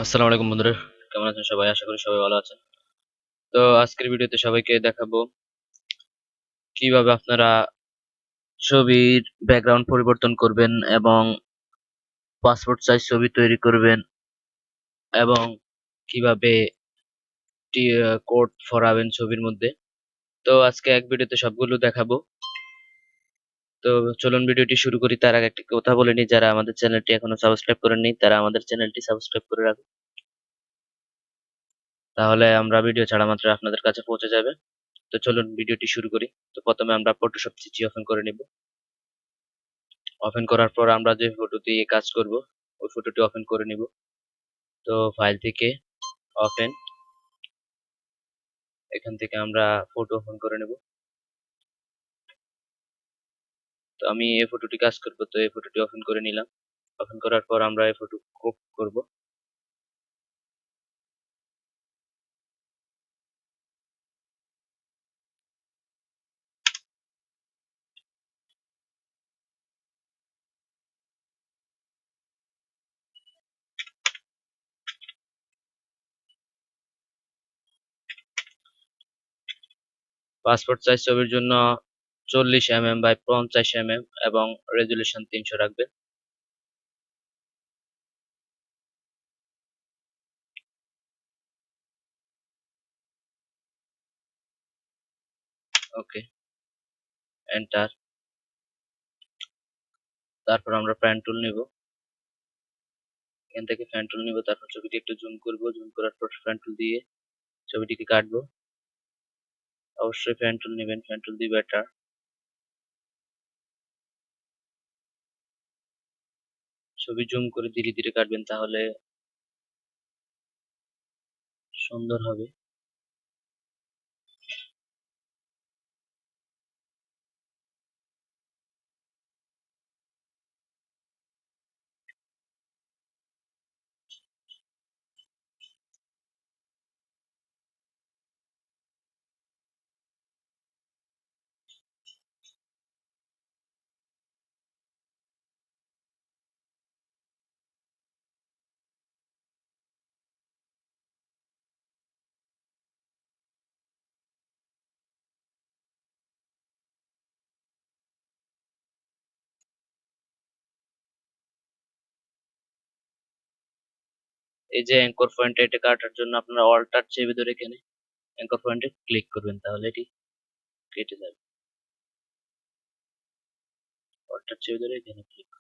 আসসালামু আলাইকুম বন্ধুরা, কেমন আছেন সবাই? আশা করি সবাই ভালো আছেন। তো আজকের ভিডিওতে সবাইকে দেখাবো কিভাবে আপনারা ছবির ব্যাকগ্রাউন্ড পরিবর্তন করবেন এবং পাসপোর্ট সাইজ ছবি তৈরি করবেন এবং কিভাবে কোড ভরাবেন ছবির মধ্যে। তো আজকে এক ভিডিওতে সবগুলো দেখাবো। তো চলুন ভিডিওটি শুরু করি। তার আগে একটি কথা বলে নিই, যারা আমাদের চ্যানেলটি এখনো সাবস্ক্রাইব করেননি তারা আমাদের চ্যানেলটি সাবস্ক্রাইব করে রাখুন। তাহলে আমরা ভিডিও ছাড়া মাত্র আপনাদের কাছে পৌঁছে যাবে। তো চলুন ভিডিওটি শুরু করি। তো প্রথমে আমরা ফটোশপ সিসি ওপেন করে নিব। ওপেন করার পর আমরা যে ফটো দিয়ে কাজ করব ওই ফটোটি ওপেন করে নিব। তো ফাইল থেকে ওপেন, এখান থেকে আমরা ফটো ওপেন করে নেব। তো আমি এই ফটোটি কাজ করব, তো এই ফটোটি ওপেন করে নিলাম। ওপেন করার পর আমরা এই ফটো ক্রপ করব। পাসপোর্ট সাইজ ছবির জন্য 40 mm বাই 50 mm এবং রেজুলেশন 300 রাখবেন। ওকে, এন্টার। তারপর আমরা প্যান টুল নিব। এখান থেকে প্যান টুল নিব, তারপর ছবিটি একটু জুম করব। জুম করার পর প্যান টুল দিয়ে ছবিটিকে কাটবো। অবশ্যই প্যান টুল নেবেন, প্যান টুল দিয়ে বেটার। ছবি জুম করে ধীরে ধীরে কাটবেন, তাহলে সুন্দর হবে। এই যে অ্যাঙ্কর পয়েন্ট, এটা কাটার জন্য আপনারা অল্টার চেপে ধরে এখানে অ্যাঙ্কর পয়েন্টে ক্লিক করবেন, তাহলে এটি কেটে যাবে। অল্টার চেপে ধরে এখানে ক্লিক।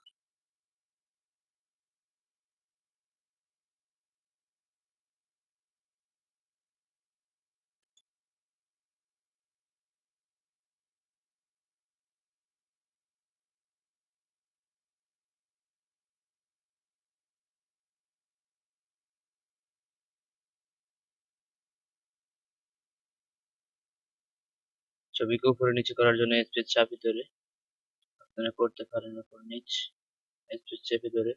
ছবিকে উপরে নিচে করার জন্য স্পেস চাপে ধরে আপনারা করতে পারেন উপর নিচ। স্পেস চেপে ধরে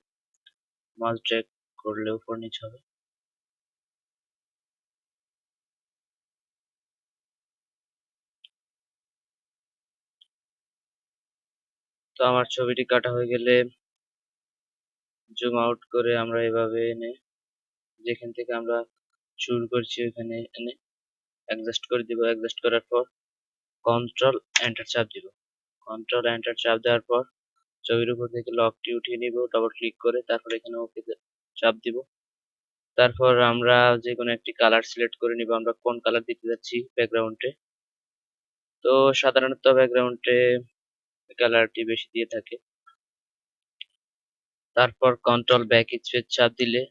মাউস ড্র্যাগ করলে উপর নিচ হবে। তো আমার ছবিটি কাটা হয়ে গেলে জুম আউট করে আমরা এভাবে এনে যেখান থেকে আমরা শুরু করছি ওখানে এনে অ্যাডজাস্ট করে দিব। অ্যাডজাস্ট করার পর কন্ট্রোল এন্টার চাপ দিব। কন্ট্রোল এন্টার চাপ দেওয়ার পর ছবির উপর থেকে লকটি উঠিয়ে নিব ডবল ক্লিক করে, তারপর এখানে ওকে চাপ দিব। তারপর আমরা যে কোনো একটি কালার সিলেক্ট করে নিব, আমরা কোন কালার দিতে যাচ্ছি ব্যাকগ্রাউন্ডে। তো সাধারণত ব্যাকগ্রাউন্ডে কালারটি বেশি দিয়ে থাকে। তারপর কন্ট্রোল ব্যাক স্পেস চাপ দিলে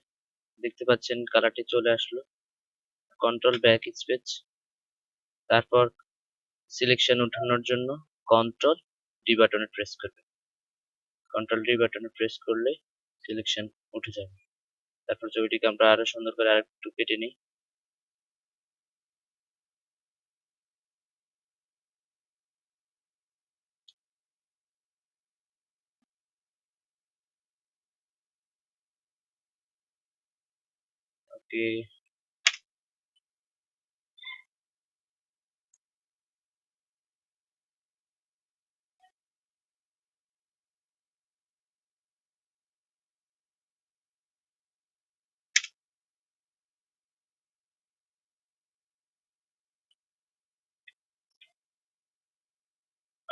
দেখতে পাচ্ছেন কালারটি চলে আসলো। কন্ট্রোল ব্যাক স্পেস, তারপর সিলেকশন উঠানোর জন্য কন্ট্রোল ডি বাটনে প্রেস করবে। কন্ট্রোল ডি বাটনে প্রেস করলে সিলেকশন উঠে যাবে। তারপর ছবিটিকে আমরা আরো সুন্দর করে আরেকটু কেটে নিই। ওকে,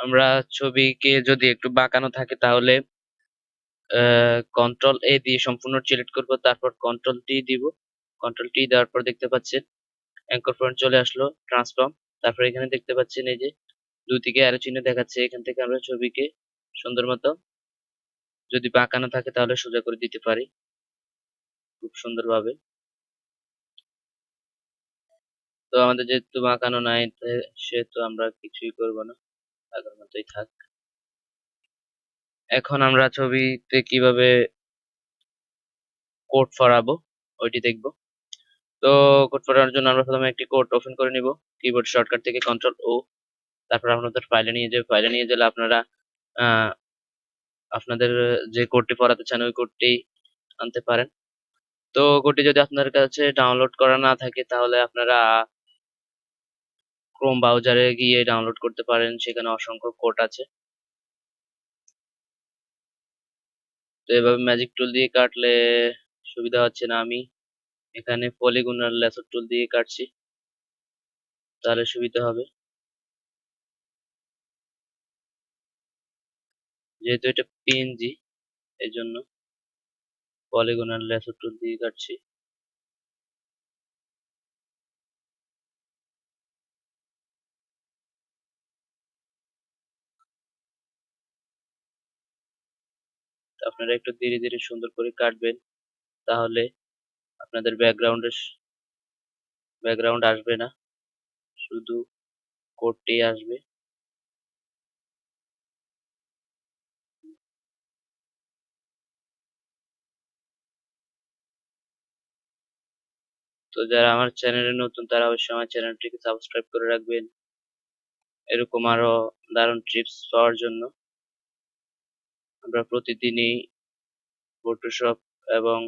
আমরা ছবিকে যদি একটু বাঁকানো থাকে তাহলে কন্ট্রোল এ দিয়ে সম্পূর্ণ সিলেক্ট করব, তারপর কন্ট্রোল টি দিব। কন্ট্রোল টি দেওয়ার পর দেখতে পাচ্ছেন অ্যাঙ্কর পয়েন্ট চলে আসলো, ট্রান্সফর্ম। তারপর এখানে দেখতে পাচ্ছেন এই যে দুই দিকে অ্যারো চিহ্ন দেখাচ্ছে, এখান থেকে আমরা ছবিকে সুন্দর মতো যদি বাঁকানো থাকে তাহলে সোজা করে দিতে পারি খুব সুন্দরভাবে। তো আমাদের যেহেতু বাঁকানো নাই সেহেতু আমরা কিছুই করব না, আগের মতোই থাক। এখন আমরা ছবিতে কিভাবে কোড ফরাবো ওইটি দেখব। তো কোড ফরানোর জন্য আমরা প্রথমে একটি কোড ওপেন করে নিব কিবোর্ড শর্টকাট থেকে কন্ট্রোল ও। তারপর আপনাদের ফাইলে নিয়ে যাবে, ফাইলে নিয়ে গেলে আপনারা আপনাদের যে কোডটি পড়াতে চান ওই কোডটি আনতে পারেন। তো কোডটি যদি আপনার কাছে ডাউনলোড করা না থাকে তাহলে আপনারা ক্রোম ব্রাউজারে গিয়ে ডাউনলোড করতে পারেন, সেখানে অসংখ্য কোড আছে। তো এভাবে ম্যাজিক টুল দিয়ে কাটলে সুবিধা হচ্ছে না, আমি এখানে পলিগনাল লেসার টুল দিয়ে কাটছি, তাহলে সুবিধা হবে। যেহেতু এটা পিএনজি এই জন্য পলিগনাল লেসার টুল দিয়ে কাটছি। আপনারা একটু ধীরে ধীরে সুন্দর করে কাটবেন, তাহলে আপনাদের ব্যাকগ্রাউন্ড আসবে না, শুধু কোডটি আসবে। তো যারা আমার চ্যানেলে নতুন তারা অবশ্যই আমার চ্যানেলটিকে সাবস্ক্রাইব করে রাখবেন, এরকম আরো দারুণ টিপস পাওয়ার জন্য। আমরা প্রতিদিনই ফটোশপ এবং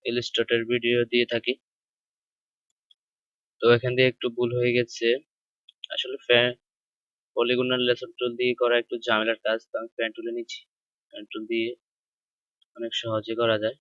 ইলাস্ট্রেটর ভিডিও দিয়ে থাকি। তো এখান দিয়ে একটু ভুল হয়ে গেছে, আসলে পলিগনাল লেসার টুল দিয়ে করা একটু ঝামেলার কাজ, তো আমি পেন টুলে নিচ্ছি। পেন টুল দিয়ে অনেক সহজে করা যায়।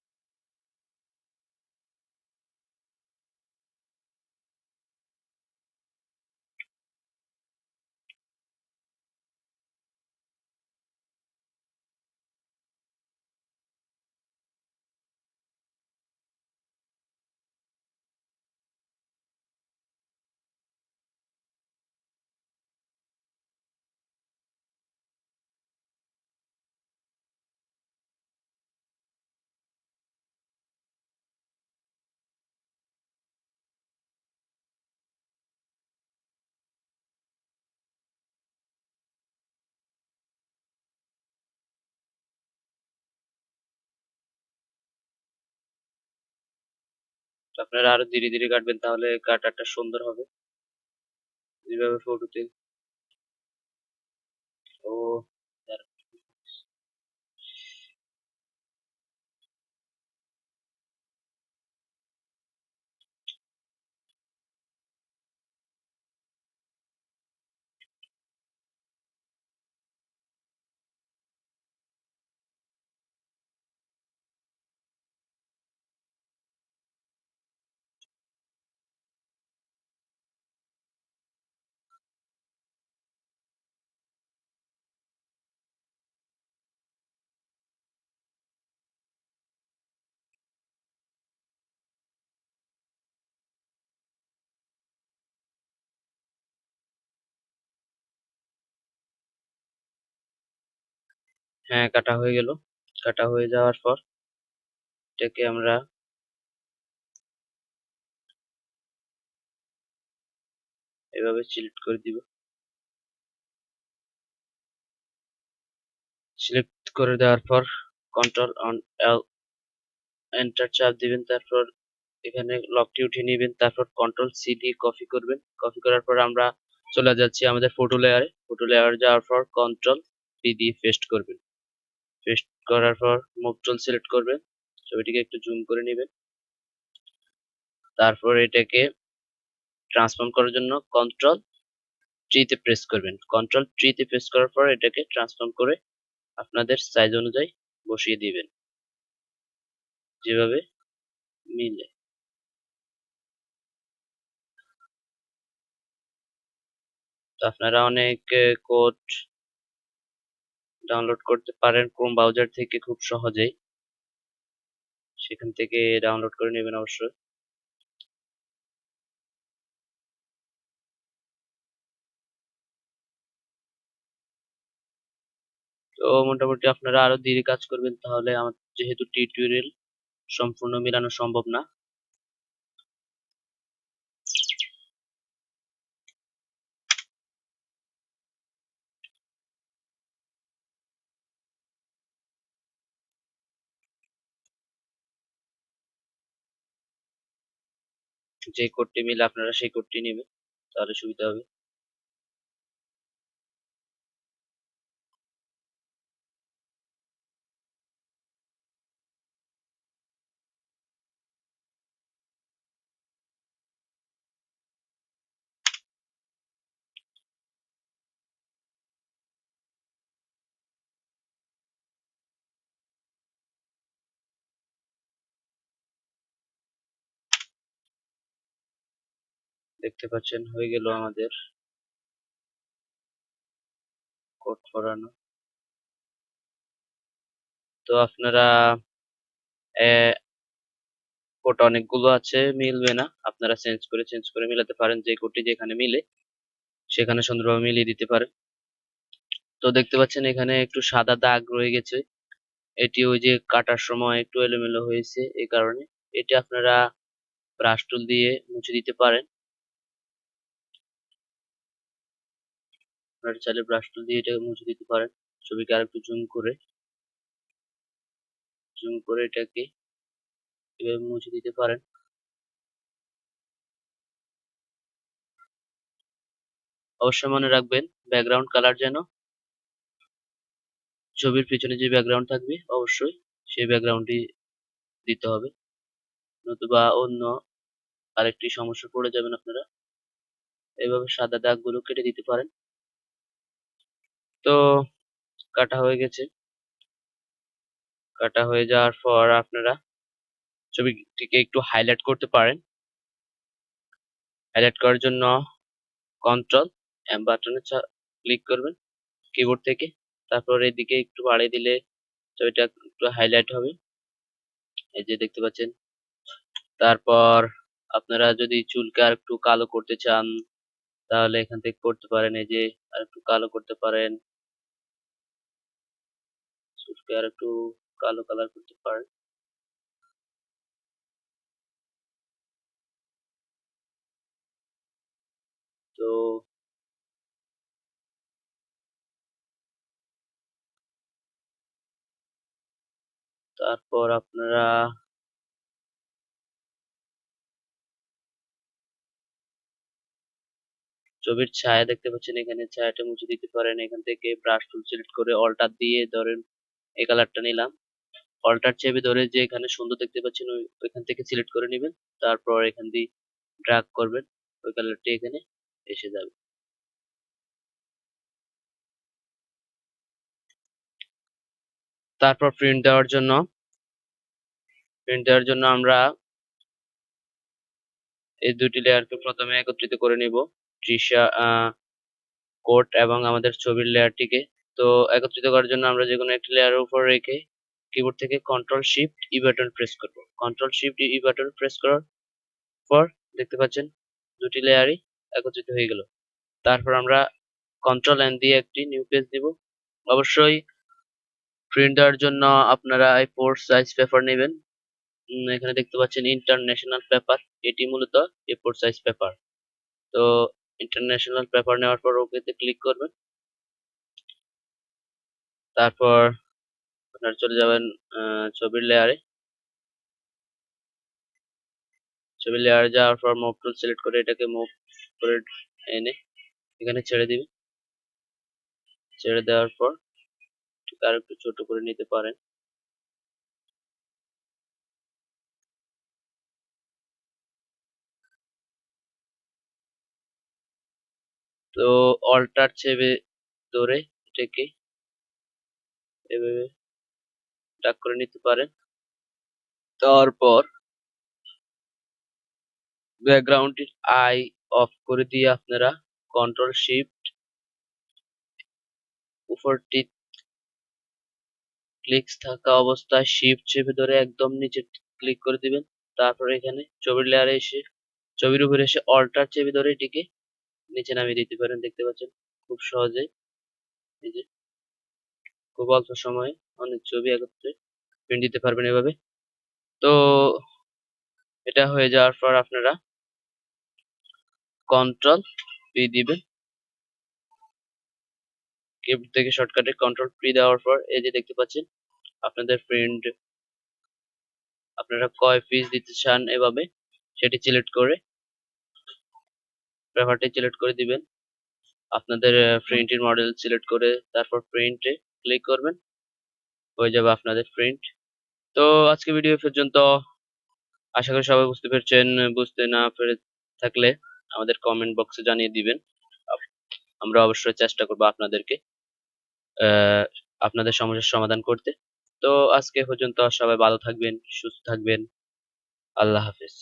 তো আপনারা আরো ধীরে ধীরে কাটবেন, তাহলে কাটারটা সুন্দর হবে। যেভাবে ফটোতে ও হ্যাঁ, কাটা হয়ে গেল। কাটা হয়ে যাওয়ার পর এটাকে আমরা এভাবে সিলেক্ট করে দিব। সিলেক্ট করে দেওয়ার পর কন্ট্রোল অন এন্টার চাপ দিবেন, তারপর এখানে লকটি উঠিয়ে নেবেন, তারপর কন্ট্রোল সি দিয়ে কপি করবেন। কপি করার পর আমরা চলে যাচ্ছি আমাদের ফটো লেয়ারে। ফটো লেয়ার যাওয়ার পর কন্ট্রোল পি দিয়ে পেস্ট করবেন। পেস্ট করার পর মুভ টুল সিলেক্ট করবেন, ছবিটিকে একটু জুম করে নেবেন। তারপর এটাকে ট্রান্সফর্ম করার জন্য কন্ট্রোল ট্রি তে প্রেস করবেন। কন্ট্রোল ট্রি তে প্রেস করার পর এটাকে ট্রান্সফর্ম করে আপনাদের সাইজ অনুযায়ী বসিয়ে দিবেন, যেভাবে মিলে। তো আপনারা অনেক কোড ডাউনলোড করতে পারেন ক্রোম ব্রাউজার থেকে খুব সহজেই, সেখান থেকে ডাউনলোড করে নেবেন অবশ্যই। তো মোটামুটি আপনারা আরো ধীরে কাজ করবেন, তাহলে আমার যেহেতু টিউটোরিয়াল সম্পূর্ণ মেলানো সম্ভব না। যে কোডটি মিলে আপনারা সেই কোডটি নেবেন, তাহলে সুবিধা হবে। দেখতে পাচ্ছেন হয়ে গেল আমাদের কোড করানো। তো আপনারা কোড অনেকগুলো আছে, মিলবে না, আপনারা চেঞ্জ করে মিলাতে পারেন। যে কোডটি যেখানে মিলে সেখানে সুন্দরভাবে মিলিয়ে দিতে পারেন। তো দেখতে পাচ্ছেন এখানে একটু সাদা দাগ রয়ে গেছে, এটি ওই যে কাটার সময় একটু এলোমেলো হয়েছে, এই কারণে। এটি আপনারা ব্রাশ টুল দিয়ে মুছে দিতে পারেন। আপনারা চাইলে ব্রাশ টুল দিয়ে এটা মুছে দিতে পারেন। ছবিকে আরেকটু জুম করে এটাকে এভাবে মুছে দিতে পারেন। অবশ্যই মনে রাখবেন ব্যাকগ্রাউন্ড কালার যেন ছবির পিছনে যে ব্যাকগ্রাউন্ড থাকবে অবশ্যই সেই ব্যাকগ্রাউন্ডটি দিতে হবে, নতুবা অন্য আরেকটি সমস্যা পড়ে যাবেন আপনারা। এভাবে সাদা দাগগুলো কেটে দিতে পারেন। তো কাটা হয়ে গেছে। কাটা হয়ে যাওয়ার পর আপনারা ছবিটিকে একটু হাইলাইট করতে পারেন। হাইলাইট করার জন্য কন্ট্রোল এম বাটনে ক্লিক করবেন কিবোর্ড থেকে, তারপর এদিকে একটু বাড়িয়ে দিলে ছবিটা একটু হাইলাইট হবে, এই যে দেখতে পাচ্ছেন। তারপর আপনারা যদি চুলকে আর একটু কালো করতে চান তাহলে এখান থেকে করতে পারেন, এই যে আর একটু কালো করতে পারেন, চুলকে আর একটু কালো কালার করতে পারেন। তো তারপর আপনারা ছবির ছায়া দেখতে পাচ্ছেন, এখানে ছায়াটা মুছে দিতে পারেন। এখান থেকে ব্রাশ টুল সিলেক্ট করে অল্টার দিয়ে ধরেন এই কালারটা নিলাম, অল্টার চেপে ধরে যে এখানে সুন্দর দেখতে পাচ্ছেন ওইখান থেকে সিলেক্ট করে নেবেন, তারপর এখান দিয়ে ড্র্যাগ করবেন, ওই কালারটি এখানে এসে যাবে। তারপর প্রিন্ট দেওয়ার জন্য আমরা এই দুটি লেয়ারকে প্রথমে একত্রিত করে নিব, তৃষা কোড এবং আমাদের ছবির লেয়ারটিকে। তো একত্রিত করার জন্য আমরা যে কোনো একটি লেয়ারের উপর রেখে কিবোর্ড থেকে কন্ট্রোল শিফট ই বাটন প্রেস করব। কন্ট্রোল শিফট ই বাটন প্রেস করার পর দেখতে পাচ্ছেন দুটি লেয়ারই একত্রিত হয়ে গেল। তারপর আমরা কন্ট্রোল এন দিয়ে একটি নিউ পেজ দিব। অবশ্যই প্রিন্ট দেওয়ার জন্য আপনারা A4 সাইজ পেপার নেবেন। এখানে দেখতে পাচ্ছেন ইন্টারন্যাশনাল পেপার, এটি মূলত A4 সাইজ পেপার। তো ইন্টারন্যাশনাল পেপার নেওয়ার পর ওকেতে ক্লিক করবেন। তারপর আপনারা চলে যাবেন ছবির লেয়ারে। ছবির লেয়ারে যাওয়ার পর মুভ টুল সিলেক্ট করে এটাকে মুভ করে এনে এখানে ছেড়ে দিবেন। ছেড়ে দেওয়ার পর আর একটু ছোট করে নিতে পারেন। তো অল্টার চেপে ধরে এটাকে এভাবে টাক করে নিতে পারেন। তারপর ব্যাকগ্রাউন্ডটির আই অফ করে দিয়ে আপনারা কন্ট্রোল শিফট 4টি ক্লিকস থাকা অবস্থায় শিফট চেপে ধরে একদম নিচে ক্লিক করে দিবেন। তারপরে এখানে ছবির লেয়ারে এসে ছবির উপরে এসে অল্টার চেপে ধরে এটিকে নিচে নামিয়ে দিতে পারেন। দেখতে পাচ্ছেন খুব সহজেই, এই যে খুব অল্প সময়ে অনেক ছবি একত্রে প্রিন্ট দিতে পারবেন এভাবে। তো এটা হয়ে যাওয়ার পর আপনারা কন্ট্রোল পি দিবেন। কিবোর্ড থেকে শর্টকাটে কন্ট্রোল পি দেওয়ার পর এই যে দেখতে পাচ্ছেন আপনাদের প্রিন্ট আপনারা কয় পিস দিতে চান এভাবে সেটি সিলেক্ট করে পেপারটি সিলেক্ট করে দিবেন। আপনাদের প্রিন্টের মডেল সিলেক্ট করে তারপর প্রিন্টে ক্লিক করবেন, হয়ে যাবে আপনাদের প্রিন্ট। তো আজকে ভিডিও পর্যন্ত, আশা করি সবাই বুঝতে পেরেছেন। বুঝতে না পেরে থাকলে আমাদের কমেন্ট বক্সে জানিয়ে দিবেন, আমরা অবশ্যই চেষ্টা করব আপনাদেরকে আপনাদের সমস্যার সমাধান করতে। তো আজকে পর্যন্ত সবাই ভালো থাকবেন, সুস্থ থাকবেন। আল্লাহ হাফেজ।